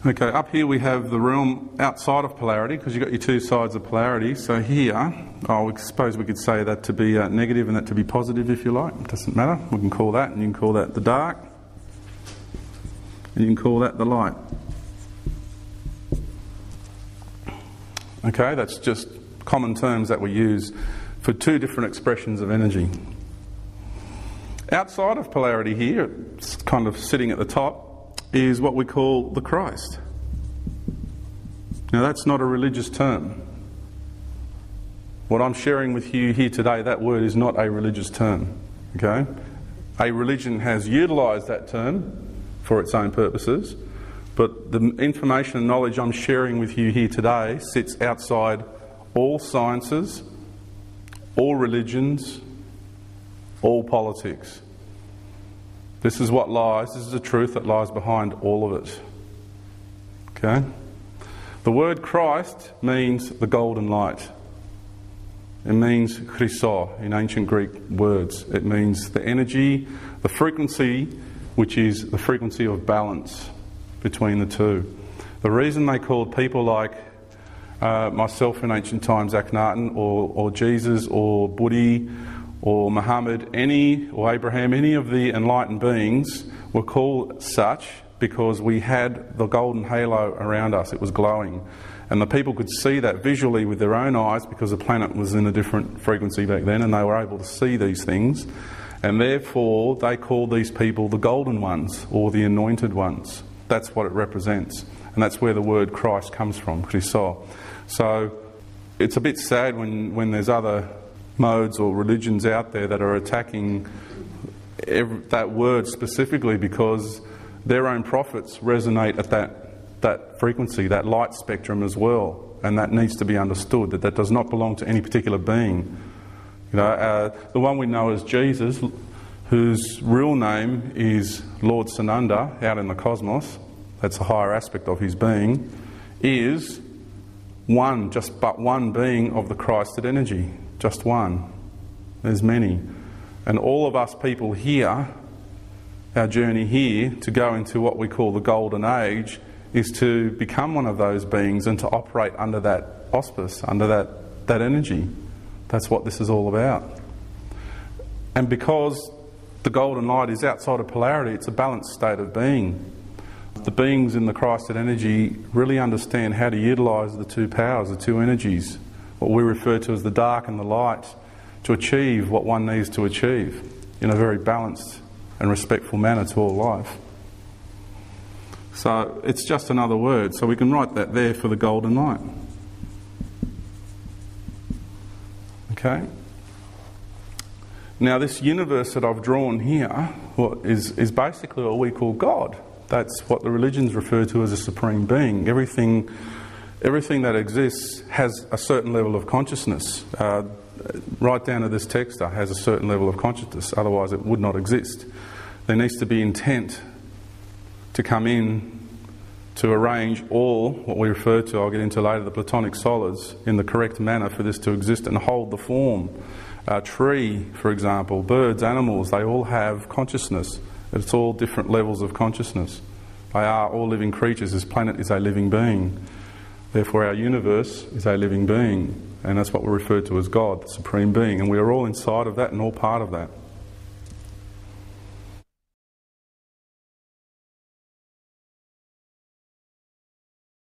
Okay, up here we have the realm outside of polarity, because you've got your two sides of polarity. So here, I suppose we could say that to be negative and that to be positive, if you like. It doesn't matter. We can call that, and you can call that the dark, and you can call that the light. Okay, that's just common terms that we use for two different expressions of energy. Outside of polarity here, it's kind of sitting at the top, is what we call the Christ. Now that's not a religious term. What I'm sharing with you here today, that word is not a religious term. Okay? A religion has utilised that term for its own purposes, but the information and knowledge I'm sharing with you here today sits outside all sciences, all religions, all politics. This is what lies, this is the truth that lies behind all of it. Okay? The word Christ means the golden light. It means Chriso in ancient Greek words. It means the energy, the frequency, which is the frequency of balance between the two. The reason they called people like myself in ancient times Akhenaten, or Jesus, or Buddhi, or Muhammad, or Abraham, any of the enlightened beings were called such because we had the golden halo around us. It was glowing. And the people could see that visually with their own eyes because the planet was in a different frequency back then, and they were able to see these things. And therefore, they called these people the golden ones, or the anointed ones. That's what it represents. And that's where the word Christ comes from, Chriso. So it's a bit sad when there's other modes or religions out there that are attacking that word specifically, because their own prophets resonate at that frequency, that light spectrum as well, and that needs to be understood, that does not belong to any particular being. You know, the one we know as Jesus, whose real name is Lord Sananda out in the cosmos, that's a higher aspect of his being, is one, just but one being of the Christed energy. Just one. There's many. And all of us people here, our journey here to go into what we call the golden age, is to become one of those beings and to operate under that auspice, under that energy. That's what this is all about. And because the golden light is outside of polarity, it's a balanced state of being. The beings in the Christed energy really understand how to utilise the two powers, the two energies, what we refer to as the dark and the light, to achieve what one needs to achieve in a very balanced and respectful manner to all life. So it's just another word, so we can write that there for the golden light. Okay? Now this universe that I've drawn here is basically what we call God. That's what the religions refer to as a supreme being. Everything that exists has a certain level of consciousness. Right down to this texter has a certain level of consciousness, otherwise it would not exist. There needs to be intent to come in to arrange all what we refer to, I'll get into later, the Platonic solids, in the correct manner for this to exist and hold the form. A tree, for example, birds, animals, they all have consciousness. It's all different levels of consciousness. They are all living creatures. This planet is a living being. Therefore our universe is a living being, and that's what we refer to as God, the Supreme Being, and we are all inside of that and all part of that.